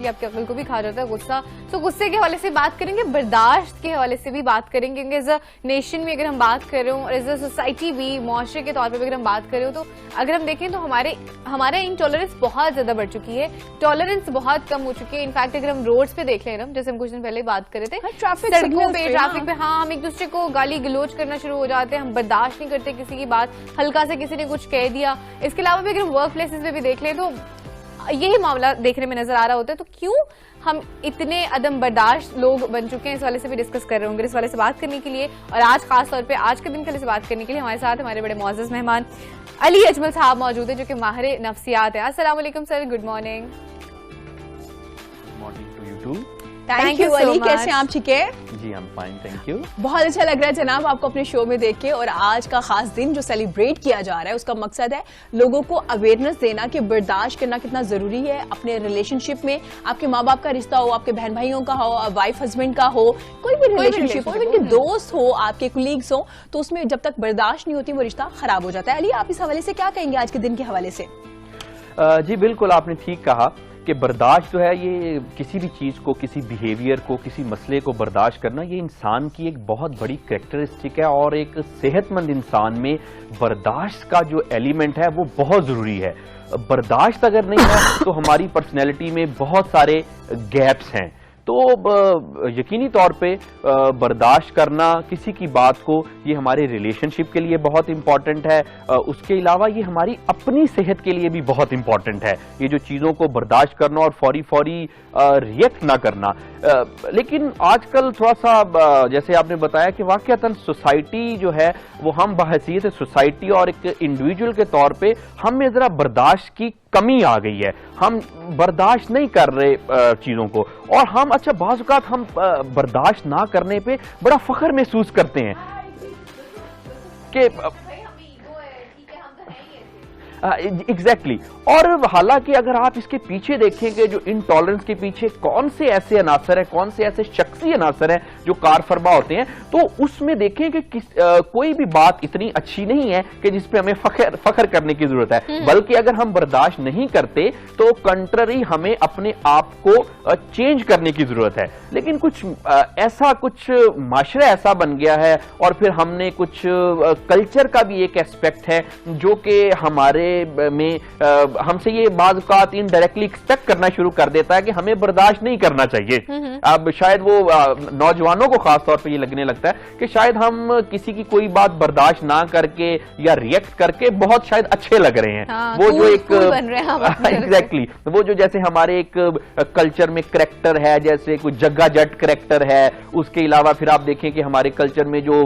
आपकी अकल को भी खा जाता है गुस्सा। तो गुस्से के हवाले से बात करेंगे, बर्दाश्त के हवाले से भी बात करेंगे। एज अ नेशन में अगर हम बात कर रहे हो और एज अ सोसाइटी भी, मुआशरे के तौर पे भी अगर हम बात कर रहे हो, तो अगर हम देखें तो हमारा इनटॉलरेंस बहुत ज्यादा बढ़ चुकी है, टॉलरेंस बहुत कम हो चुकी है। इनफैक्ट अगर हम रोड्स पे देख लें ना, जैसे हम कुछ दिन पहले बात कर रहे थे, सड़कों पे, ट्रैफिक पे, हाँ, हम एक दूसरे को गाली गलोच करना शुरू हो जाते हैं, हम बर्दाश्त नहीं करते किसी की बात, हल्का से किसी ने कुछ कह दिया। इसके अलावा भी अगर हम वर्क प्लेसेस पे भी देख लें तो यही मामला देखने में नजर आ रहा होता है। तो क्यों हम इतने अदम बर्दाश्त लोग बन चुके हैं, इस वाले से भी डिस्कस कर रहे होंगे। इस वाले से बात करने के लिए और आज खास तौर पे आज के दिन के लिए बात करने के लिए हमारे साथ हमारे बड़े मौजूद मेहमान अली अजमल साहब मौजूद है, जो कि माहिर नफ्सियात है। अस्सलाम वालेकुम sir, good morning. Morning to you too. Thank you Ali, कैसे आप? ठीक है जी, हम फाइन, थैंक यू। बहुत अच्छा लग रहा है जनाब आपको अपने शो में देख के। और आज का खास दिन जो सेलिब्रेट किया जा रहा है उसका मकसद है लोगों को अवेयरनेस देना कि बर्दाश्त करना कितना जरूरी है अपने रिलेशनशिप में। आपके माँ बाप का रिश्ता हो, आपके बहन भाइयों का हो, वाइफ हस्बैंड का हो, कोई भी रिलेशनशिप हो, इनके दोस्त हो, आपके कुलीग्स हो, तो उसमें जब तक बर्दाश्त नहीं होती वो रिश्ता खराब हो जाता है। अली, आप इस हवाले से क्या कहेंगे आज के दिन के हवाले से? जी बिल्कुल, आपने ठीक कहा कि बर्दाश्त जो है ये किसी भी चीज को, किसी बिहेवियर को, किसी मसले को बर्दाश्त करना, ये इंसान की एक बहुत बड़ी कैरेक्टरिस्टिक है। और एक सेहतमंद इंसान में बर्दाश्त का जो एलिमेंट है वो बहुत जरूरी है। बर्दाश्त अगर नहीं है तो हमारी पर्सनैलिटी में बहुत सारे गैप्स हैं। तो यकीनी तौर पे बर्दाश्त करना किसी की बात को, ये हमारे रिलेशनशिप के लिए बहुत इंपॉर्टेंट है। उसके अलावा ये हमारी अपनी सेहत के लिए भी बहुत इंपॉर्टेंट है, ये जो चीज़ों को बर्दाश्त करना और फौरी रिएक्ट ना करना। लेकिन आजकल थोड़ा सा जैसे आपने बताया कि वाकईतन सोसाइटी जो है वो, हम बहसीयत सोसाइटी और एक इंडिविजुअल के तौर पे हम में ज़रा बर्दाश्त की कमी आ गई है। हम बर्दाश्त नहीं कर रहे चीज़ों को, और हम अच्छा बाज़ औक़ात हम बर्दाश्त ना करने पे बड़ा फख्र महसूस करते हैं कि एग्जैक्टली। और हालांकि अगर आप इसके पीछे देखेंगे, जो इनटॉलरेंस के पीछे कौन से ऐसे अनासर हैं, कौन से ऐसे शख्सी अनासर हैं जो कार फरमा होते हैं, तो उसमें देखें कि कोई भी बात इतनी अच्छी नहीं है कि जिसपे हमें फख्र करने की जरूरत है। बल्कि अगर हम बर्दाश्त नहीं करते तो कंट्ररी हमें अपने आप को चेंज करने की जरूरत है। लेकिन कुछ माशरा ऐसा बन गया है, और फिर हमने कुछ कल्चर का भी एक एस्पेक्ट है जो कि हमारे में हमसे ये बाज़ औक़ात इनडायरेक्टली एक्सपेक्ट करना शुरू कर देता है कि हमें बर्दाश्त नहीं करना चाहिए। अब शायद वो नौजवानों को खास तौर पे ये लगने लगता है कि शायद हम किसी की कोई बात बर्दाश्त ना करके या रिएक्ट करके बहुत शायद अच्छे लग रहे हैं। हाँ, वो जो एक एग्जैक्टली वो जो जैसे हमारे एक कल्चर में करैक्टर है, जैसे कोई जग्गा जट करैक्टर है। उसके अलावा फिर आप देखें कि हमारे कल्चर में जो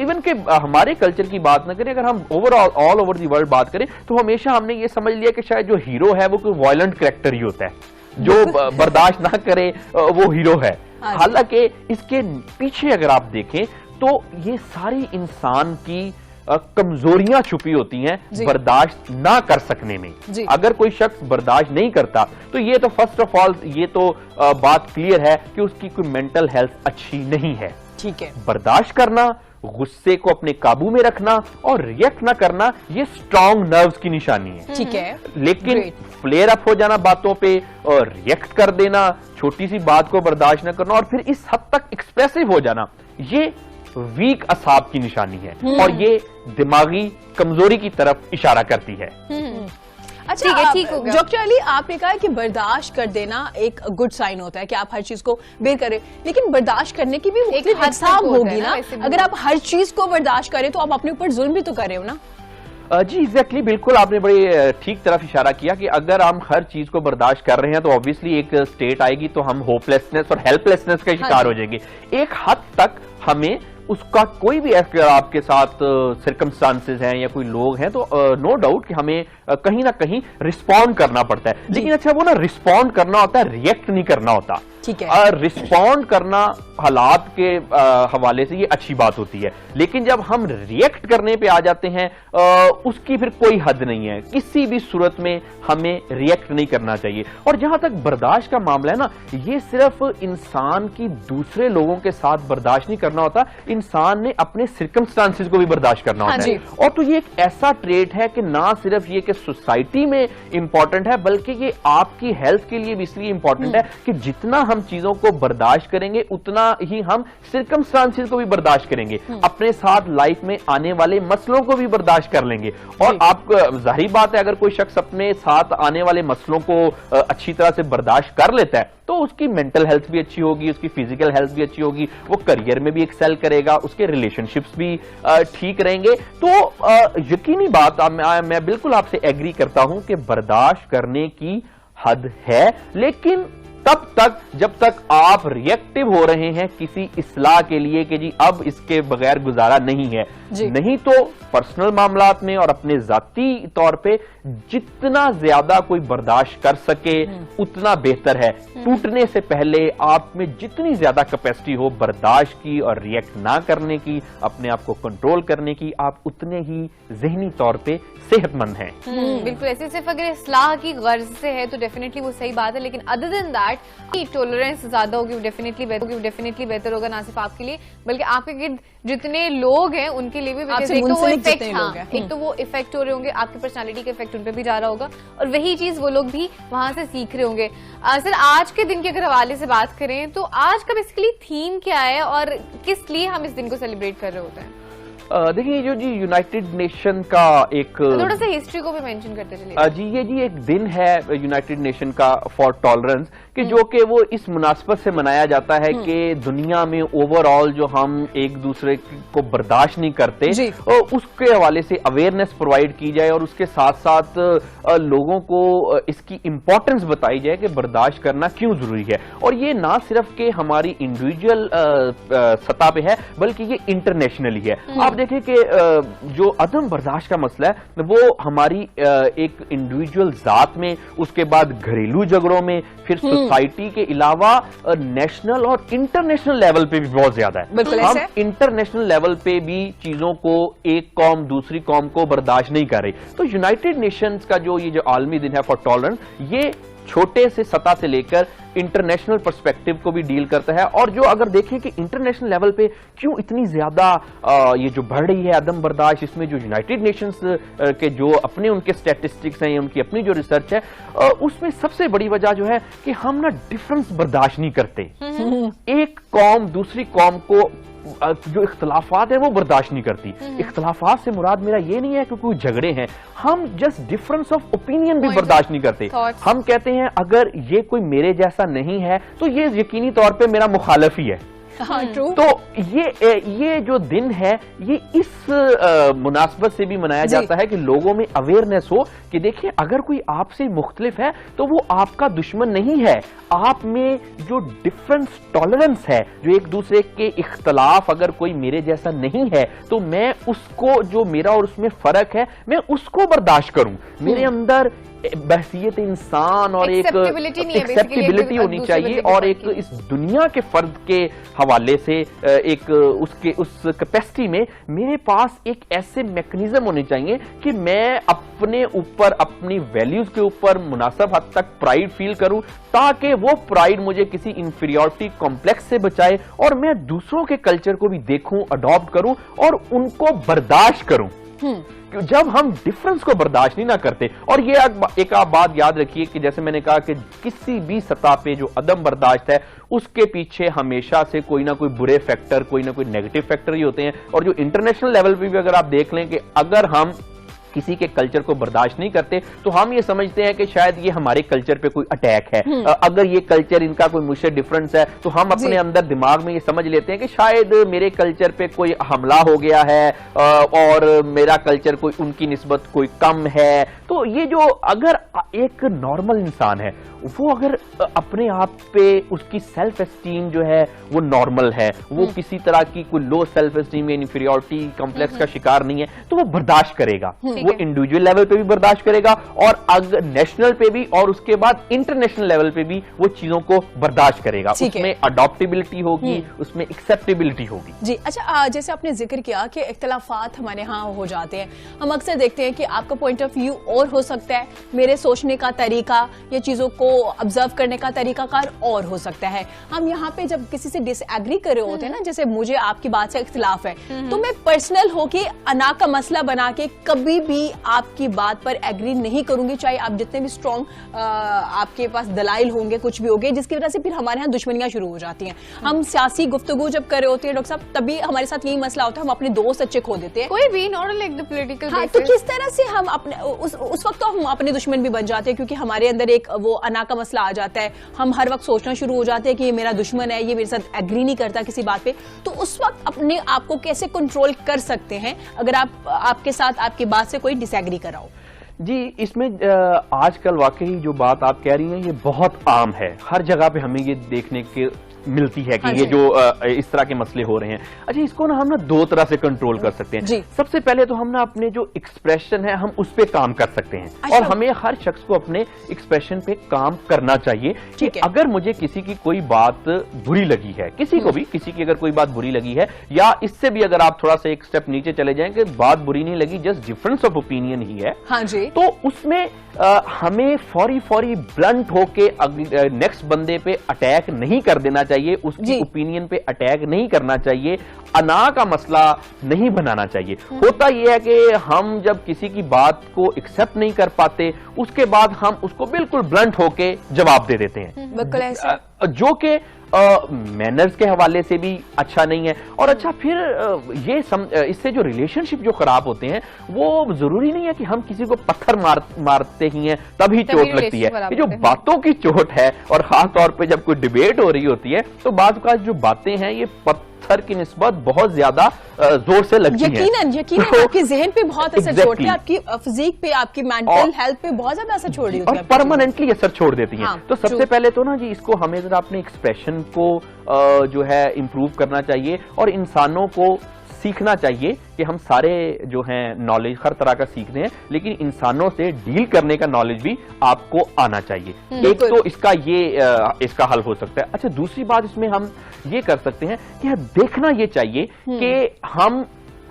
इवन के हमारे कल्चर की बात ना करें, अगर हम overall all over the world बात करें, तो हमेशा हमने ये समझ लिया कि शायद जो हीरो है वो कोई वायलेंट करैक्टर ही होता है, जो बर्दाश्त ना करे वो हीरो है। हालांकि इसके पीछे अगर आप देखें तो ये सारी इंसान की कमजोरियां छुपी होती हैं बर्दाश्त ना कर सकने में। अगर कोई शख्स बर्दाश्त नहीं करता तो ये तो फर्स्ट ऑफ ऑल ये तो बात क्लियर है कि उसकी कोई मेंटल हेल्थ अच्छी नहीं है। ठीक है, बर्दाश्त करना, गुस्से को अपने काबू में रखना और रिएक्ट ना करना, ये स्ट्रॉन्ग नर्व्स की निशानी है। ठीक है, लेकिन फ्लेयर अप हो जाना बातों पे और रिएक्ट कर देना, छोटी सी बात को बर्दाश्त न करना और फिर इस हद तक एक्सप्रेसिव हो जाना, ये वीक असाब की निशानी है और ये दिमागी कमजोरी की तरफ इशारा करती है। अच्छा, ठीक हो गया। डॉक्टर अली, आपने कहा कि बर्दाश्त कर देना एक गुड साइन होता है कि आप हर चीज को बेर करें, लेकिन बर्दाश्त करने की भी एक हिसाब होगी ना। अगर आप हर चीज को बर्दाश्त करें तो आप अपने ऊपर जुल्म भी तो कर रहे हो ना। जी एग्जैक्टली, बिल्कुल आपने बड़ी ठीक तरफ इशारा किया कि अगर हम हर चीज को बर्दाश्त कर रहे हैं तो ऑब्वियसली एक स्टेट आएगी तो हम होपलेसनेस और हेल्पलेसनेस का शिकार हो जाएंगे। एक हद तक हमें उसका कोई भी अगर आपके साथ सर्कमस्टांसेस हैं या कोई लोग हैं तो नो डाउट कि हमें कहीं ना कहीं रिस्पॉन्ड करना पड़ता है। लेकिन अच्छा, वो ना रिस्पॉन्ड करना होता है, रिएक्ट नहीं करना होता। ठीक है, रिस्पॉन्ड करना हालात के हवाले से ये अच्छी बात होती है, लेकिन जब हम रिएक्ट करने पे आ जाते हैं उसकी फिर कोई हद नहीं है। किसी भी सूरत में हमें रिएक्ट नहीं करना चाहिए। और जहां तक बर्दाश्त का मामला है ना, ये सिर्फ इंसान की दूसरे लोगों के साथ बर्दाश्त नहीं करना होता, इंसान ने अपने सिर्कमस्टांसेस को भी बर्दाश्त करना होता है। और तो ये एक ऐसा ट्रेट है कि ना सिर्फ ये कि सोसाइटी में इंपॉर्टेंट है, बल्कि ये आपकी हेल्थ के लिए भी इसलिए इंपॉर्टेंट है कि जितना हम चीजों को बर्दाश्त करेंगे उतना ही हम सिर्कमस्टांसेस को भी बर्दाश्त करेंगे, अपने साथ लाइफ में आने वाले मसलों को भी बर्दाश्त कर लेंगे। और आप जाहिर बात है, अगर कोई शख्स अपने साथ आने वाले मसलों को अच्छी तरह से बर्दाश्त कर लेता है तो उसकी मेंटल हेल्थ भी अच्छी होगी, उसकी फिजिकल हेल्थ भी अच्छी होगी, वो करियर में भी एक्सेल करेगा, उसके रिलेशनशिप्स भी ठीक रहेंगे। तो यकीनी बात मैं बिल्कुल आपसे एग्री करता हूं कि बर्दाश्त करने की हद है, लेकिन तब तक जब तक आप रिएक्टिव हो रहे हैं किसी इस्लाह के लिए कि जी अब इसके बगैर गुजारा नहीं है। नहीं तो पर्सनल मामलात में और अपने जाती तौर पे जितना ज्यादा कोई बर्दाश्त कर सके उतना बेहतर है। टूटने से पहले आप में जितनी ज्यादा कैपेसिटी हो बर्दाश्त की और रिएक्ट ना करने की, अपने आप को कंट्रोल करने की, आप उतने ही जहनी तौर पे सेहतमंद हैं। बिल्कुल ऐसे, सिर्फ अगर इस्लाह की गर्ज से है तो डेफिनेटली वो सही बात है, लेकिन अदर देन दैट टॉलरेंस ज्यादा होगी, डेफिनेटली बेहतर होगा, ना सिर्फ आपके लिए बल्कि आपके गिर्द जितने लोग हैं उनके लिए भी। एक तो वो इफेक्ट, एक तो वो इफेक्ट हो रहे होंगे, आपकी पर्सनालिटी का इफेक्ट उन पे भी जा रहा होगा और वही चीज वो लोग भी वहां से सीख रहे होंगे। सर, आज के दिन के अगर हवाले से बात करें तो आज का बेसिकली थीम क्या है और किस लिए हम इस दिन को सेलिब्रेट कर रहे होते हैं? देखिए, जो जी यूनाइटेड नेशन का एक थोड़ा सा हिस्ट्री को भी मेंशन करते चलिए। जी एक दिन है यूनाइटेड नेशन का फॉर टॉलरेंस, कि जो कि वो इस मुनासबत से मनाया जाता है कि दुनिया में ओवरऑल जो हम एक दूसरे को बर्दाश्त नहीं करते उसके हवाले से अवेयरनेस प्रोवाइड की जाए और उसके साथ साथ लोगों को इसकी इंपॉर्टेंस बताई जाए कि बर्दाश्त करना क्यों जरूरी है। और ये ना सिर्फ कि हमारी इंडिविजुअल सतह पे है बल्कि ये इंटरनेशनली है। आप देखिए कि जो अदम बर्दाश्त का मसला है वो हमारी एक इंडिविजुअल जात में, उसके बाद घरेलू झगड़ों में, फिर सोसाइटी के अलावा नेशनल और इंटरनेशनल लेवल पे भी बहुत ज्यादा है। हम इंटरनेशनल लेवल पे भी चीजों को एक कौम दूसरी कौम को बर्दाश्त नहीं कर रही। तो यूनाइटेड नेशंस का जो ये जो आलमी दिन है फॉर टॉलरेंस, ये छोटे से सतह से लेकर इंटरनेशनल पर्सपेक्टिव को भी डील करता है। और जो अगर देखें कि इंटरनेशनल लेवल पे क्यों इतनी ज्यादा ये जो बढ़ रही है अदम बर्दाश्त, इसमें जो यूनाइटेड नेशंस के जो अपने उनके स्टैटिस्टिक्स हैं, उनकी अपनी जो रिसर्च है, उसमें सबसे बड़ी वजह जो है कि हम ना डिफरेंस बर्दाश्त नहीं करते। एक कौम दूसरी कौम को जो इख्तलाफात है वो बर्दाश्त नहीं करती। इख्तलाफात से मुराद मेरा ये नहीं है कि कोई झगड़े हैं, हम जस्ट डिफरेंस ऑफ ओपिनियन भी बर्दाश्त नहीं करते। हम कहते हैं अगर ये कोई मेरे जैसा नहीं है तो ये यकीनी तौर पे मेरा मुखालिफ ही है। तो ये जो दिन है ये इस मुनासबत से भी मनाया जाता है कि लोगों में अवेयरनेस हो कि देखिए अगर कोई आपसे मुख्तलिफ है तो वो आपका दुश्मन नहीं है। आप में जो डिफरेंस टॉलरेंस है, जो एक दूसरे के इख्तलाफ अगर कोई मेरे जैसा नहीं है तो मैं उसको, जो मेरा और उसमें फर्क है, मैं उसको बर्दाश्त करूं। मेरे अंदर बहसियत इंसान और एक एक्सेप्टेबिलिटी होनी चाहिए और एक इस दुनिया के फर्द के हवाले से एक उसके उस कैपेसिटी में मेरे पास एक ऐसे मैकेनिज्म होने चाहिए कि मैं अपने ऊपर, अपनी वैल्यूज के ऊपर मुनासिब हद तक प्राइड फील करूं, ताकि वो प्राइड मुझे किसी इंफीरियरिटी कॉम्प्लेक्स से बचाए और मैं दूसरों के कल्चर को भी देखूं, अडॉप्ट करूं और उनको बर्दाश्त करूं। जब हम डिफरेंस को बर्दाश्त नहीं ना करते, और ये एक आप बात याद रखिए कि जैसे मैंने कहा कि किसी भी सतह पे जो अदम बर्दाश्त है उसके पीछे हमेशा से कोई ना कोई बुरे फैक्टर, कोई ना कोई नेगेटिव फैक्टर ही होते हैं। और जो इंटरनेशनल लेवल पे भी अगर आप देख लें कि अगर हम किसी के कल्चर को बर्दाश्त नहीं करते तो हम ये समझते हैं कि शायद ये हमारे कल्चर पे कोई अटैक है। अगर ये कल्चर इनका कोई मुझसे डिफरेंस है तो हम अपने अंदर दिमाग में ये समझ लेते हैं कि शायद मेरे कल्चर पे कोई हमला हो गया है और मेरा कल्चर कोई उनकी निस्बत कोई कम है। तो ये जो अगर एक नॉर्मल इंसान है वो अगर अपने आप पे उसकी सेल्फ एस्टीम जो है वो नॉर्मल है, वो किसी तरह की कोई लो सेल्फ एस्टीम या इंफीरियरिटी कॉम्प्लेक्स का शिकार नहीं है, तो वो बर्दाश्त करेगा। वो इंडिविजुअल लेवल पे भी बर्दाश्त करेगा और अगर नेशनल पे भी और उसके बाद इंटरनेशनल लेवल पे भी वो चीजों को बर्दाश्त करेगा। उसमें अडॉप्टेबिलिटी होगी, उसमें एक्सेप्टेबिलिटी होगी। जी अच्छा, जैसे आपने जिक्र किया कि इख्तलाफात हमारे यहाँ हो जाते हैं, हम अक्सर देखते हैं कि आपका पॉइंट ऑफ व्यू और हो सकता है, मेरे सोचने का तरीका या चीजों को ऑब्जर्व करने का तरीकाकार और हो सकता है। हम यहाँ पे जब किसी से डिसएग्री कर रहे होते हैं ना, जैसे मुझे आपकी बात से इख्तिलाफ है, तो मैं पर्सनल होके अना का मसला बना के कभी भी आपकी बात पर एग्री नहीं करूंगी, चाहे आप जितने भी स्ट्रॉन्ग आपके पास दलाइल होंगे, कुछ भी होंगे, जिसकी वजह से फिर हमारे यहाँ दुश्मनियां शुरू हो जाती हैं। हम सियासी गुफ्तगू जब कर रहे होते हैं डॉक्टर साहब, तभी हमारे साथ यही मसला होता है, हम अपने दोस्त अच्छे खो देते हैं। कोई भी नॉट लाइक द पॉलिटिकल। हाँ, तो किस तरह से हम अपने उस वक्त तो हम अपने दुश्मन भी बन जाते हैं, क्योंकि हमारे अंदर एक वो अना का मसला आ जाता है। हम हर वक्त सोचना शुरू हो जाते हैं कि ये मेरा दुश्मन है, ये मेरे साथ एग्री नहीं करता किसी बात पे। तो उस वक्त अपने आप को कैसे कंट्रोल कर सकते हैं अगर आपके साथ आपकी बात से कोई डिसएग्री कराओ? जी, इसमें आजकल वाकई जो बात आप कह रही हैं ये बहुत आम है, हर जगह पे हमें ये देखने के मिलती है कि ये जो इस तरह के मसले हो रहे हैं। अच्छा, इसको ना हम ना दो तरह से कंट्रोल कर सकते हैं। सबसे पहले तो हम ना अपने जो एक्सप्रेशन है हम उस पे काम कर सकते हैं। अच्छा। और हमें हर शख्स को अपने एक्सप्रेशन पे काम करना चाहिए कि अगर मुझे किसी की कोई बात बुरी लगी है, किसी को भी किसी की अगर कोई बात बुरी लगी है, या इससे भी अगर आप थोड़ा सा एक स्टेप नीचे चले जाएं कि बात बुरी नहीं लगी, जस्ट डिफरेंस ऑफ ओपिनियन ही है, हाँ जी, तो उसमें हमें फौरी ब्लंट होके नेक्स्ट बंदे पे अटैक नहीं कर देना चाहिए, उसकी ओपिनियन पे अटैक नहीं करना चाहिए, अना का मसला नहीं बनाना चाहिए। होता यह है कि हम जब किसी की बात को एक्सेप्ट नहीं कर पाते, उसके बाद हम उसको बिल्कुल ब्लंट होके जवाब दे देते हैं, बिल्कुल ऐसा, जो कि मैनर्स के हवाले से भी अच्छा नहीं है। और अच्छा, फिर इससे जो रिलेशनशिप जो खराब होते हैं, वो जरूरी नहीं है कि हम किसी को पत्थर मारते ही हैं तभी चोट लगती है। ये जो बातों की चोट है, और खास तौर पे जब कोई डिबेट हो रही होती है, तो बात का जो बातें हैं ये पत्थर की निस्बत बहुत ज्यादा जोर से लगती हैं। यकीनन तो, आपके जहन पे बहुत असर छोड़ती है, आपकी फिजिक पे, आपकी मेंटल हेल्थ पे बहुत ज्यादा असर छोड़ रही होती है, और परमानेंटली असर छोड़ देती हैं। तो सबसे पहले तो ना जी, इसको हमें जरा अपने एक्सप्रेशन को जो है इम्प्रूव करना चाहिए, और इंसानों को सीखना चाहिए कि हम सारे जो हैं नॉलेज हर तरह का सीखते हैं, लेकिन इंसानों से डील करने का नॉलेज भी आपको आना चाहिए। एक तो इसका हल हो सकता है। अच्छा, दूसरी बात इसमें हम ये कर सकते हैं कि देखना ये चाहिए कि हम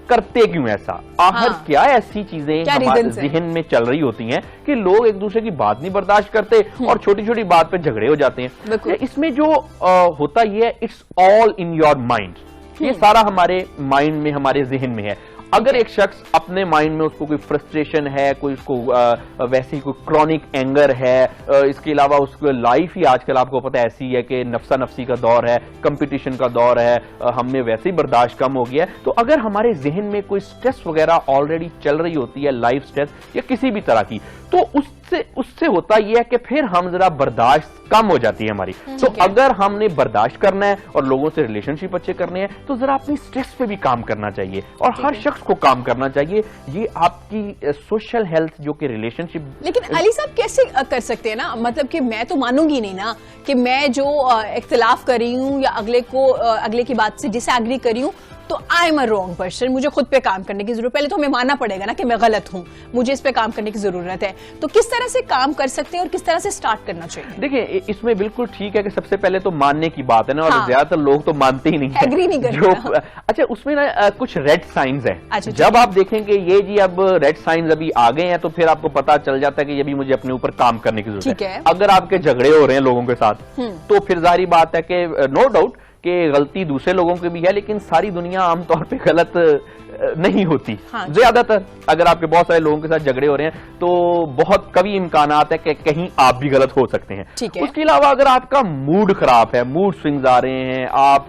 करते क्यों ऐसा, आखिर क्या ऐसी चीजें हमारे जहन में चल रही होती हैं कि लोग एक दूसरे की बात नहीं बर्दाश्त करते और छोटी छोटी बात पे झगड़े हो जाते हैं। इसमें जो होता ये है, it's all in your mind, ये सारा हमारे माइंड में, हमारे जहन में है। अगर एक शख्स अपने माइंड में उसको कोई फ्रस्ट्रेशन है, कोई उसको वैसे ही कोई क्रॉनिक एंगर है, इसके अलावा उसको लाइफ ही आजकल आपको पता है ऐसी है कि नफ्सा नफ्सी का दौर है, कंपटीशन का दौर है, हम में वैसे ही बर्दाश्त कम हो गया है, तो अगर हमारे जहन में कोई स्ट्रेस वगैरह ऑलरेडी चल रही होती है, लाइफ स्ट्रेस या किसी भी तरह की, तो उससे होता यह है कि फिर हम जरा बर्दाश्त कम हो जाती है हमारी। तो अगर हमने बर्दाश्त करना है और लोगों से रिलेशनशिप अच्छे करने हैं, तो जरा अपनी स्ट्रेस पे भी काम करना चाहिए, और हर शख्स को काम करना चाहिए। ये आपकी सोशल हेल्थ जो कि रिलेशनशिप। लेकिन अली साहब कैसे कर सकते हैं ना, मतलब कि मैं तो मानूंगी नहीं ना कि मैं जो इख्तिलाफ कर रही हूँ या अगले की बात से डिसएग्री कर रही हूँ, तो I am a wrong person, मुझे खुद पे काम करने की जरूरत, पहले तो हमें मानना पड़ेगा ना कि मैं गलत हूं, मुझे इस पे काम करने की जरूरत है। तो किस तरह से काम कर सकते हैं और किस तरह से स्टार्ट करना चाहिए? देखिए, इसमें बिल्कुल ठीक है कि सबसे पहले तो मानने की बात है ना, और ज्यादातर लोग तो मानते ही नहीं है, एग्री नहीं करते। अच्छा, उसमें ना कुछ रेड साइंस है। जब आप देखेंगे ये जी अब रेड साइंस अभी आ गए हैं, तो फिर आपको पता चल जाता है कि ये भी मुझे अपने ऊपर काम करने की जरूरत है। अगर आपके झगड़े हो रहे हैं लोगों के साथ, तो फिर जाहिर बात है कि नो डाउट कि गलती दूसरे लोगों की भी है, लेकिन सारी दुनिया आमतौर पे गलत नहीं होती। ज्यादातर अगर आपके बहुत सारे लोगों के साथ झगड़े हो रहे हैं, तो बहुत कभी इम्कानात है कि कहीं आप भी गलत हो सकते हैं। उसके अलावा अगर आपका मूड खराब है, मूड स्विंग्स आ रहे हैं, आप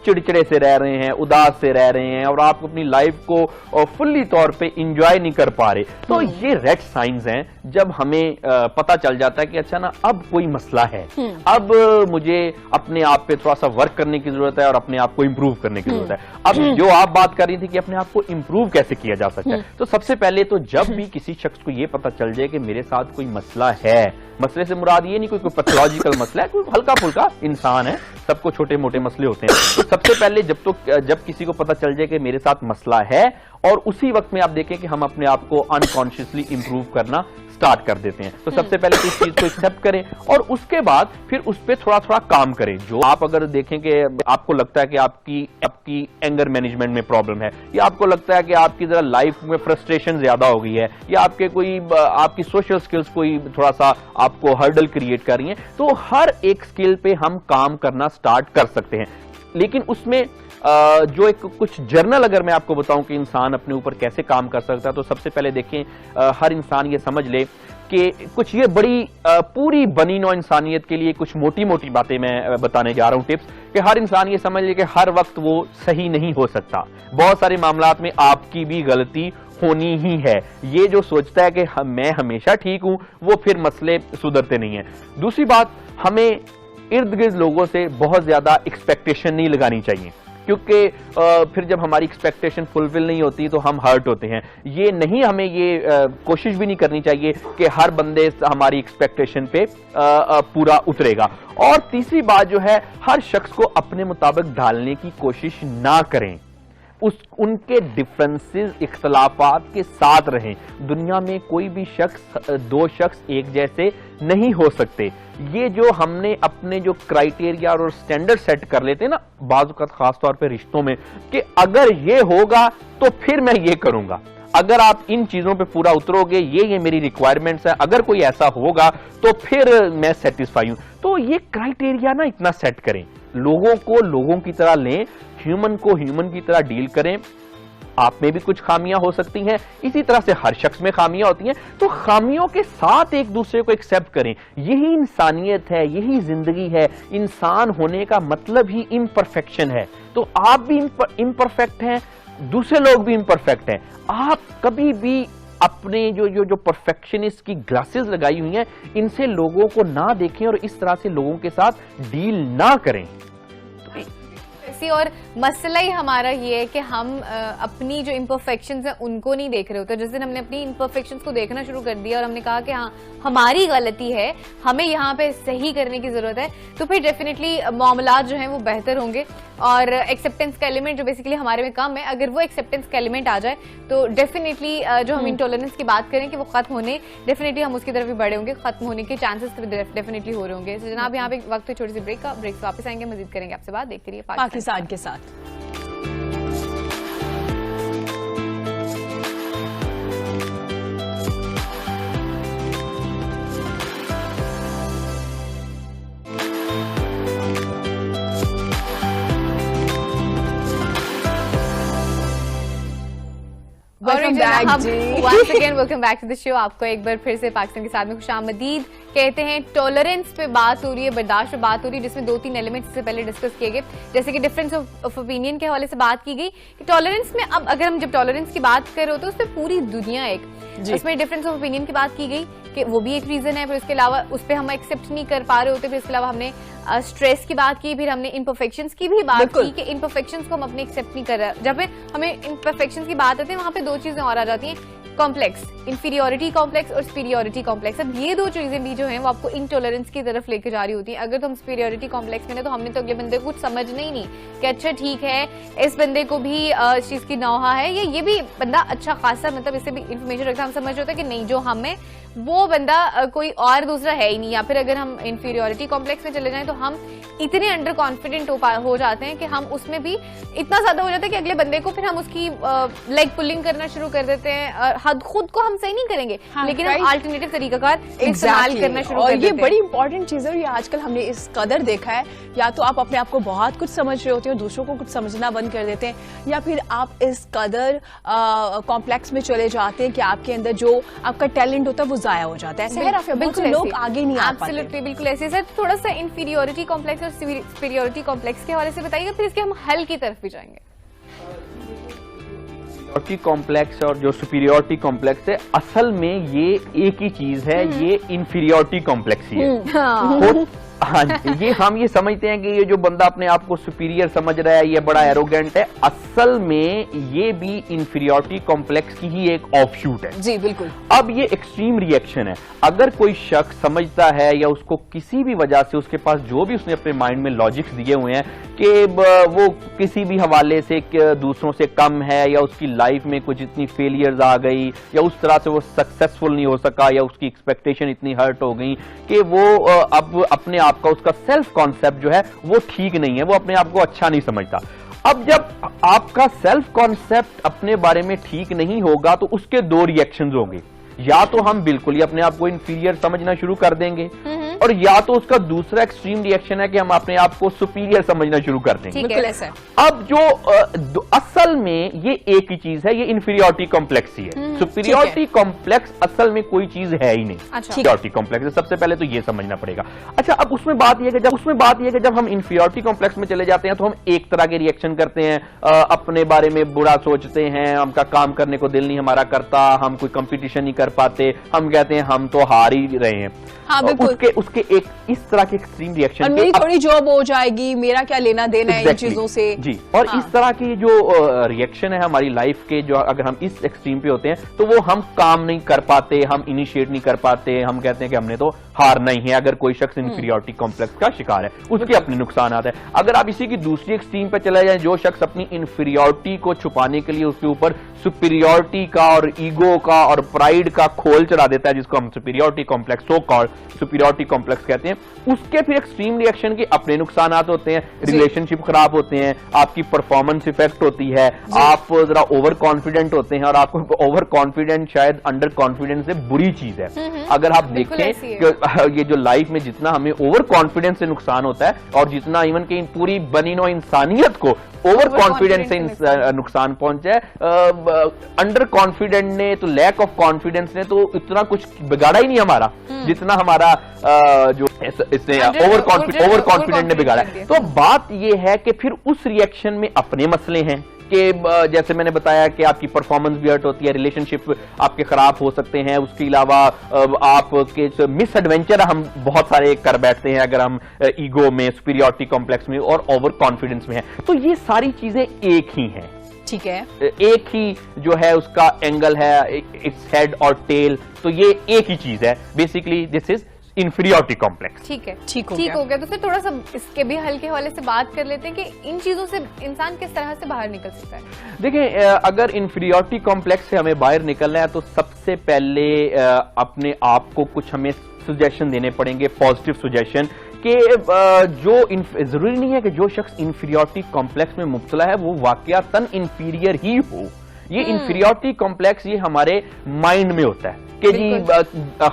चिड़चिड़े से रह रहे हैं, उदास से रह रहे हैं, और आप अपनी लाइफ को फुल्ली तौर पे इंजॉय नहीं कर पा रहे, तो ये रेड साइंस हैं जब हमें पता चल जाता है कि अच्छा ना, अब कोई मसला है, अब मुझे अपने आप पे थोड़ा सा वर्क करने की जरूरत है और अपने आप को इंप्रूव करने की जरूरत है। अब जो आप बात कर रही थी कि अपने आप को इम्प्रूव कैसे किया जा सकता है। तो सबसे पहले तो जब भी किसी शख्स को ये पता चल जाए कि मेरे साथ कोई मसला है, मसले से मुराद ये नहीं कोई पैथोलॉजिकल मसला है, कोई हल्का फुल्का इंसान है, सबको छोटे मोटे मसले होते हैं। तो सबसे पहले जब किसी को पता चल जाए कि मेरे साथ मसला है, और उसी वक्त में आप देखें कि हम अपने आप को अनकॉन्शियसली इंप्रूव करना स्टार्ट कर देते हैं। तो सबसे पहले इस चीज को एक्सेप्ट करें और उसके बाद फिर उस पर थोड़ा थोड़ा काम करें। जो आप अगर देखें कि आपको लगता है कि आपकी एंगर मैनेजमेंट में प्रॉब्लम है, या आपको लगता है कि आपकी जरा लाइफ में फ्रस्ट्रेशन ज्यादा हो गई है, या आपकी सोशल स्किल्स कोई थोड़ा सा आपको हर्डल क्रिएट कर रही है, तो हर एक स्किल पे हम काम करना स्टार्ट कर सकते हैं। लेकिन उसमें जो एक कुछ जर्नल अगर मैं आपको बताऊं कि इंसान अपने ऊपर कैसे काम कर सकता है, तो सबसे पहले देखें, हर इंसान ये समझ ले कि कुछ ये बड़ी पूरी बनी नौ इंसानियत के लिए कुछ मोटी मोटी बातें मैं बताने जा रहा हूं, टिप्स, कि हर इंसान ये समझ ले कि हर वक्त वो सही नहीं हो सकता। बहुत सारे मामलात में आपकी भी गलती होनी ही है। ये जो सोचता है कि मैं हमेशा ठीक हूं, वो फिर मसले सुधरते नहीं है। दूसरी बात, हमें इर्द गिर्द लोगों से बहुत ज्यादा एक्सपेक्टेशन नहीं लगानी चाहिए, क्योंकि फिर जब हमारी एक्सपेक्टेशन फुलफिल नहीं होती तो हम हर्ट होते हैं। ये नहीं, हमें ये कोशिश भी नहीं करनी चाहिए कि हर बंदे हमारी एक्सपेक्टेशन पे पूरा उतरेगा। और तीसरी बात जो है, हर शख्स को अपने मुताबिक ढालने की कोशिश ना करें, उनके डिफरेंसेस, इख्तलाफात के साथ रहें। दुनिया में कोई भी शख्स, दो शख्स एक जैसे नहीं हो सकते। ये जो हमने अपने जो क्राइटेरिया और स्टैंडर्ड सेट कर लेते हैं ना, बाज़ औक़ात खास तौर पे रिश्तों में, कि अगर ये होगा तो फिर मैं ये करूंगा, अगर आप इन चीजों पे पूरा उतरोगे, ये मेरी रिक्वायरमेंट्स है, अगर कोई ऐसा होगा तो फिर मैं सेटिस्फाई हूं। तो ये क्राइटेरिया ना इतना सेट करें, लोगों को लोगों की तरह लें, ह्यूमन को ह्यूमन की तरह डील करें। आप में भी कुछ खामियां हो सकती हैं, इसी तरह से हर शख्स में खामियां होती हैं, तो खामियों के साथ एक दूसरे को एक्सेप्ट करें। यही इंसानियत है, यही जिंदगी है। इंसान होने का मतलब ही इम्परफेक्शन है। तो आप भी इम्परफेक्ट हैं, दूसरे लोग भी इम्परफेक्ट हैं। आप कभी भी अपने जो परफेक्शनिस्ट की ग्लासेस लगाई हुई हैं, इनसे लोगों को ना देखें और इस तरह से लोगों के साथ डील ना करें। और मसला ही हमारा ये है कि हम अपनी जो इम्परफेक्शंस हैं उनको नहीं देख रहे होते। जिस दिन हमने अपनी इम्परफेक्शंस को देखना शुरू कर दिया और हमने कहा कि हाँ हमारी गलती है, हमें यहाँ पे सही करने की जरूरत है, तो फिर डेफिनेटली मामलात जो हैं वो बेहतर होंगे। और एक्सेप्टेंस का एलिमेंट जो बेसिकली हमारे में कम है, अगर वो एक्सेप्टेंस का एलिमेंट आ जाए तो डेफिनेटली जो हम इंटॉलरेंस की बात करें कि वो खत्म होने, डेफिनेटली हम उसकी तरफ भी बढ़े होंगे, खत्म होने के चांसेस डेफिनेटली हो रहे होंगे। तो जनाब यहाँ पे वक्त छोटी सी ब्रेक का, ब्रेक से वापस आएंगे, मजीद करेंगे आपसे बात। देखते रहिए पाकिस्तान के साथ। Welcome back to the show. आपको एक बार फिर से पाकिस्तान के साथ में खुशामदीद कहते हैं। टॉलरेंस पे बात हो रही है, बर्दाश्त पे बात हो रही है, जिसमें 2-3 एलिमेंट्स इससे पहले डिस्कस किए गए, जैसे कि डिफरेंस ऑफ ओपिनियन के हवाले से बात की गई कि टॉलरेंस में, अब अगर हम जब टॉलरेंस की बात कर रहे हो तो उस पर पूरी दुनिया एक, उसमें डिफरेंस ऑफ ओपिनियन की बात की गई कि वो भी एक रीजन है, फिर उसके अलावा उस पर हम एक्सेप्ट नहीं कर पा रहे होते, फिर इसके अलावा हमने स्ट्रेस की बात की, फिर हमने इम्परफेक्शंस की भी बात की कि इम्परफेक्शंस को हम अपने एक्सेप्ट नहीं कर रहे। जब हमें इम्परफेक्शंस की बात आती है वहां पे दो चीजें और आ जाती हैं, कॉम्प्लेक्स, इंफीरियोरिटी कॉम्प्लेक्स और सुपीरियोरिटी कॉम्प्लेक्स। अब ये दो चीजें भी जो हैं वो आपको इंटॉलरेंस की तरफ लेके जा रही होती हैं। अगर तुम सुपीरियोरिटी कॉम्प्लेक्स में ना, तो हमने तो अगले बंदे को कुछ समझना ही नहीं कि अच्छा ठीक है इस बंदे को भी इस चीज की नौहा है, ये भी बंदा अच्छा खासा मतलब इससे भी इंफॉर्मेशन रखता, हम समझ होता है कि नहीं जो हमें वो बंदा कोई और दूसरा है ही नहीं। या फिर अगर हम इंफीरियोरिटी कॉम्प्लेक्स में चले जाएं तो हम इतने अंडर कॉन्फिडेंट हो जाते हैं कि हम उसमें भी इतना ज्यादा हो जाता है कि अगले बंदे को फिर हम उसकी लेग पुलिंग करना शुरू कर देते हैं। हद खुद को हम सही नहीं करेंगे, लेकिन हम अल्टरनेटिव तरीकाकार इस्तेमाल करना शुरू कर देते हैं। ये बड़ी इंपॉर्टेंट चीज है और ये आजकल हमने इस कदर देखा है, या तो आप अपने आप को बहुत कुछ समझ रहे होते हो, दूसरों को कुछ समझना बंद कर देते हैं, या फिर आप इस कदर कॉम्प्लेक्स में चले जाते हैं कि आपके अंदर जो आपका टैलेंट होता है वो जाया हो जाता है। ऐसे है राफिया, बिल्कुल लोग आगे नहीं आ पाते। एब्सोल्युटली, बिल्कुल ऐसे सर। थोड़ा सा इंफीरियोरिटी कॉम्प्लेक्स और सुपीरियोरिटी कॉम्प्लेक्स के हवाले से बताइएगा, फिर इसके हम हल की तरफ भी जाएंगे। इंफीरियोरिटी कॉम्प्लेक्स और जो सुपीरियोरिटी कॉम्प्लेक्स है, असल में ये एक ही चीज है, ये इंफीरियोरिटी कॉम्प्लेक्स ही है। हाँ जी, हम ये समझते हैं कि ये जो बंदा अपने आप को सुपीरियर समझ रहा है, ये बड़ा एरोगेंट है, असल में ये भी इंफीरियरिटी कॉम्प्लेक्स की ही एक ऑफशूट है। जी बिल्कुल। अब ये एक्सट्रीम रिएक्शन है। अगर कोई शख्स समझता है या उसको किसी भी वजह से उसके पास जो भी उसने अपने माइंड में लॉजिक्स दिए हुए हैं कि वो किसी भी हवाले से दूसरों से कम है, या उसकी लाइफ में कुछ इतनी फेलियर्स आ गई, या उस तरह से वो सक्सेसफुल नहीं हो सका, या उसकी एक्सपेक्टेशन इतनी हर्ट हो गई कि वो अब अपने आप का, उसका सेल्फ कॉन्सेप्ट जो है वो ठीक नहीं है, वो अपने आप को अच्छा नहीं समझता। अब जब आपका सेल्फ कॉन्सेप्ट अपने बारे में ठीक नहीं होगा तो उसके दो रिएक्शंस होंगे। या तो हम बिल्कुल ही अपने आप को इंफीरियर समझना शुरू कर देंगे, और या तो उसका दूसरा एक्सट्रीम रिएक्शन है कि हम अपने आप को सुपीरियर समझना शुरू कर देंगे। बिल्कुल ऐसा है। अब जो असल में ये एक ही चीज है, ये इंफीरियरिटी कॉम्प्लेक्स ही है। सुपीरियरिटी कॉम्प्लेक्स असल में कोई चीज है ही नहीं। इंफीरियरिटी कॉम्प्लेक्स सबसे पहले तो ये समझना पड़ेगा। अच्छा, अब उसमें बात यह है कि जब हम इंफीरियरिटी कॉम्प्लेक्स में चले जाते हैं तो हम एक तरह के रिएक्शन करते हैं, अपने बारे में बुरा सोचते हैं, हमका काम करने को दिल नहीं हमारा करता, हम कोई कंपटीशन नहीं कर पाते, हम कहते हैं हम तो हार ही रहे हैं। हाँ, उसके एक इस तरह के एक्सट्रीम रिएक्शन, और मेरी थोड़ी जॉब हो जाएगी, मेरा क्या लेना देना है इन चीजों से। जी, और इस तरह की जो रिएक्शन है हमारी लाइफ के, जो अगर हम इस एक्सट्रीम पे होते हैं तो वो हम काम नहीं कर पाते, हम इनिशिएट नहीं कर पाते, हम कहते हैं कि हमने तो हारना ही है। अगर कोई शख्स इंफीरियरिटी कॉम्प्लेक्स का शिकार है, उसके अपने नुकसान आते हैं। अगर आप इसी की दूसरी एक्सट्रीम पे चले जाएं, जो शख्स अपनी इंफीरियरिटी को छुपाने के लिए उसके ऊपर सुपीरियरिटी का और ईगो का और प्राइड का खोल चढ़ा देता है, जिसको हम superiority complex, so called superiority complex कहते हैं, उसके फिर एक्सट्रीम रिएक्शन के अपने नुकसान होते हैं, रिलेशनशिप खराब होते हैं, आपकी परफॉर्मेंस इफेक्ट होती है, आप जरा ओवर कॉन्फिडेंट होते हैं, और आपको ओवर कॉन्फिडेंट शायद अंडर कॉन्फिडेंस से बुरी चीज है। अगर आप देखें कि ये जो लाइफ में जितना हमें ओवर कॉन्फिडेंस से नुकसान होता है, और जितना इवन कि पूरी बनी नो इंसानियत को ओवर कॉन्फिडेंस से नुकसान पहुंचा है, अंडर कॉन्फिडेंट ने तो, लैक ऑफ कॉन्फिडेंस ने तो इतना कुछ बिगाड़ा ही नहीं हमारा, जितना हमारा जो इसने ओवर कॉन्फिडेंट ने बिगाड़ा है। तो बात यह है कि फिर उस रिएक्शन में अपने मसले हैं कि जैसे मैंने बताया कि आपकी परफॉर्मेंस भी हर्ट होती है, रिलेशनशिप आपके खराब हो सकते हैं, उसके अलावा आपके मिस एडवेंचर हम बहुत सारे कर बैठते हैं अगर हम ईगो में, सुपीरियरिटी कॉम्प्लेक्स में और ओवर कॉन्फिडेंस में हैं। तो ये सारी चीजें एक ही हैं। ठीक है, एक ही जो है उसका एंगल है, इट्स हेड और टेल, तो ये एक ही चीज है। Basically this is inferiority complex. ठीक है, ठीक हो गया। तो फिर थोड़ा सा इसके भी हल के हवाले से बात कर लेते हैं कि इन चीजों से इंसान किस तरह से बाहर निकल सकता है। देखिए, अगर इंफीरियरिटी कॉम्प्लेक्स से हमें बाहर निकलना है तो सबसे पहले अपने आप को कुछ हमें सुजेशन देने पड़ेंगे, पॉजिटिव सुजेशन, कि जो जरूरी नहीं है कि जो शख्स इंफीरियरिटी कॉम्प्लेक्स में मुब्तला है वो वाकयातन इंफीरियर ही हो। ये इंफीरियरिटी कॉम्प्लेक्स ये हमारे माइंड में होता है कि जी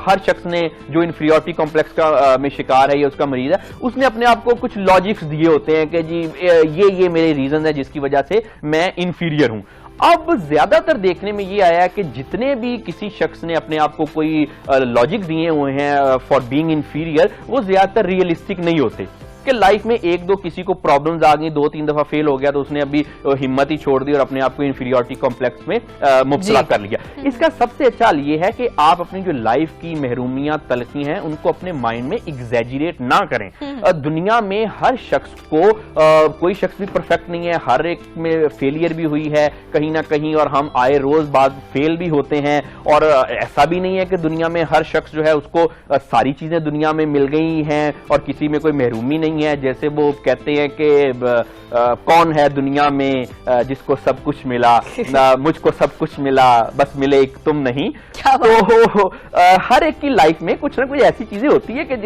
हर शख्स ने जो इंफीरियरिटी कॉम्प्लेक्स का में शिकार है या उसका मरीज है, उसने अपने आप को कुछ लॉजिक्स दिए होते हैं कि जी ये मेरे रीजन है जिसकी वजह से मैं इंफीरियर हूं। अब ज्यादातर देखने में ये आया है कि जितने भी किसी शख्स ने अपने आप को कोई लॉजिक दिए हुए हैं फॉर बीइंग इंफीरियर, वो ज्यादातर रियलिस्टिक नहीं होते। कि लाइफ में एक दो किसी को प्रॉब्लम्स आ गई, 2-3 दफा फेल हो गया तो उसने अभी हिम्मत ही छोड़ दी और अपने आप को इंफीरियरिटी कॉम्प्लेक्स में मुब्तला कर लिया। इसका सबसे अच्छा हल ये है कि आप अपनी जो लाइफ की महरूमियां तलखी हैं उनको अपने माइंड में एग्जैजरेट ना करें। दुनिया में हर शख्स को कोई शख्स भी परफेक्ट नहीं है, हर एक में फेलियर भी हुई है कहीं ना कहीं, और हम आए रोज बाद फेल भी होते हैं। और ऐसा भी नहीं है कि दुनिया में हर शख्स जो है उसको सारी चीजें दुनिया में मिल गई हैं और किसी में कोई महरूमी नहीं है। जैसे वो कहते हैं कि कौन है दुनिया में जिसको सब कुछ मिला, मुझको सब कुछ मिला बस मिले एक तुम नहीं। तो हर एक की लाइफ में कुछ ना कुछ ऐसी चीजें होती है कि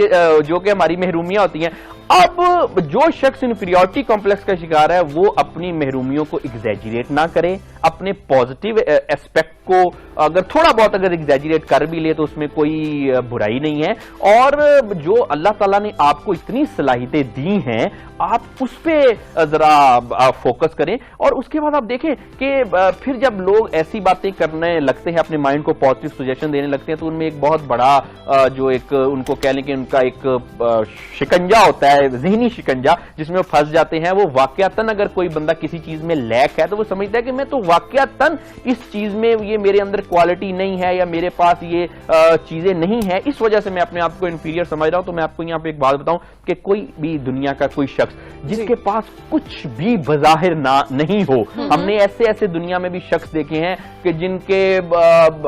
जो कि हमारी महरूमियां होती हैं। अब जो शख्स इंफीरियरिटी कॉम्प्लेक्स का शिकार है वो अपनी महरूमियों को एग्जैजरेट ना करे, अपने पॉजिटिव एस्पेक्ट को अगर थोड़ा बहुत अगर एग्जैजरेट कर भी ले तो उसमें कोई बुराई नहीं है। और जो अल्लाह ताला ने आपको इतनी सलाहियतें दी हैं आप उस पर जरा फोकस करें। और उसके बाद आप देखें कि फिर जब लोग ऐसी बातें करने लगते हैं, अपने माइंड को पॉजिटिव सजेशन देने लगते हैं, तो उनमें एक बहुत बड़ा जो एक उनको कह लें कि उनका एक शिकंजा होता है है जहनी शिकंजा जिसमें वो फंस जाते हैं। वो वाकयातन अगर कोई बंदा किसी चीज में लैक है तो वो समझता है कि मैं तो वाकयातन इस चीज में, ये मेरे अंदर क्वालिटी नहीं है या मेरे पास ये चीजें नहीं है, इस वजह से मैं अपने आप को इंफीरियर समझ रहा हूं। तो मैं आपको यहाँ पे एक बात बताऊं कि कोई भी दुनिया का कोई शख्स जिसके पास कुछ भी बज़ाहिर नहीं हो, हमने ऐसे ऐसे दुनिया में भी शख्स देखे हैं कि जिनके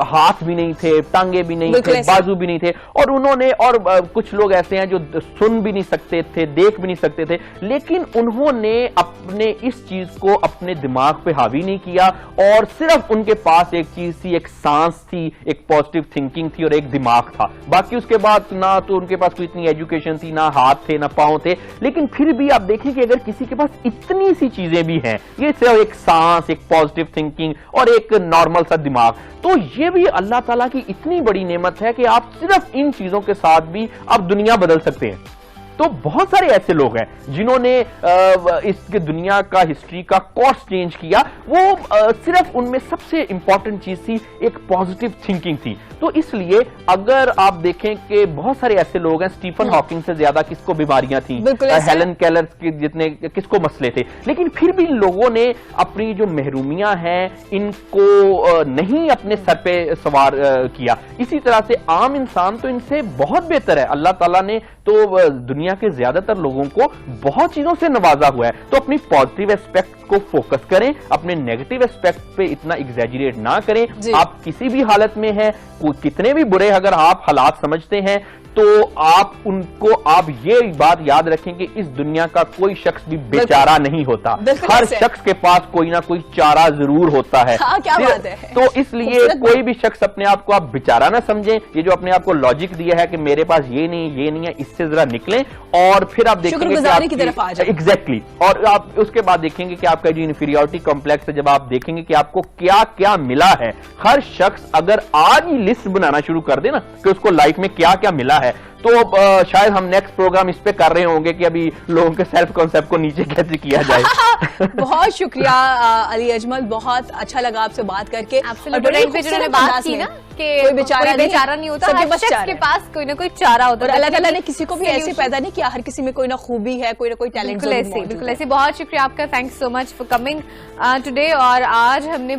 हाथ भी नहीं थे, टांगे भी नहीं थे, बाजू भी नहीं थे, और उन्होंने, और कुछ लोग ऐसे हैं जो सुन भी नहीं सकते थे, देख भी नहीं सकते थे, लेकिन उन्होंने अपने इस चीज को अपने दिमाग पे हावी नहीं किया, और सिर्फ उनके पास एक चीज थी, एक सांस थी, एक पॉजिटिव थिंकिंग थी और एक दिमाग था। बाकी उसके बाद ना तो उनके पास कोई इतनी एजुकेशन थी, ना हाथ थे, ना पांव थे, लेकिन फिर भी आप देखें कि अगर किसी के पास इतनी सी चीजें भी हैं, ये सिर्फ एक सांस, एक पॉजिटिव थिंकिंग और एक नॉर्मल सा दिमाग, तो ये भी अल्लाह ताला की इतनी बड़ी नेमत है कि आप सिर्फ इन चीजों के साथ भी आप दुनिया बदल सकते हैं। तो बहुत सारे ऐसे लोग हैं जिन्होंने इस दुनिया का हिस्ट्री का कोर्स चेंज किया। वो सिर्फ उनमें सबसे इंपॉर्टेंट चीज थी एक पॉजिटिव थिंकिंग थी। तो इसलिए अगर आप देखें कि बहुत सारे ऐसे लोग हैं, स्टीफन हॉकिंग से ज्यादा किसको बीमारियां थी, हेलन केलर के जितने किसको मसले थे, लेकिन फिर भी लोगों ने अपनी जो महरूमियां हैं इनको नहीं अपने सर पे सवार किया। इसी तरह से आम इंसान तो इनसे बहुत बेहतर है। अल्लाह ताला ने तो दुनिया के ज्यादातर लोगों को बहुत चीजों से नवाजा हुआ है। तो अपनी पॉजिटिव एस्पेक्ट को फोकस करें, अपने नेगेटिव एस्पेक्ट पे इतना एग्जैजरेट ना करें। आप किसी भी हालत में हैं, कितने भी बुरे अगर आप हालात समझते हैं, तो आप ये बात याद रखें कि इस दुनिया का कोई शख्स भी बेचारा नहीं होता। हर शख्स के पास कोई ना कोई चारा जरूर होता है। क्या बात है। तो इसलिए कोई भी शख्स अपने आप को आप बेचारा ना समझें। ये जो अपने आप को लॉजिक दिया है कि मेरे पास ये नहीं है, इससे जरा निकलें और फिर आप देखेंगे की तरफ आ जाए। एग्जैक्टली। और आप उसके बाद देखेंगे कि आपका जो इन्फीरियरिटी कॉम्प्लेक्स है, जब आप देखेंगे कि आपको क्या क्या मिला है, हर शख्स अगर आज ही लिस्ट बनाना शुरू कर दे ना कि उसको लाइफ में क्या क्या मिला है, तो शायद हम नेक्स्ट प्रोग्राम इस पे कर रहे होंगे कि अभी लोगों के सेल्फ कॉन्सेप्ट को नीचे कैसे किया जाए। बहुत शुक्रिया अली अजमल, बहुत अच्छा लगा आपसे बात करके। जिन्होंने बात की ना कि कोई बेचारा नहीं होता, हर शख्स के पास कोई ना कोई चारा होता है। और अल्लाह ताला ने किसी को भी ऐसे पैदा नहीं किया, हर किसी में कोई ना खूबी है, कोई ना कोई टैलेंट। बिल्कुल ऐसे। बहुत शुक्रिया आपका, thanks so much for coming today. और आज हमने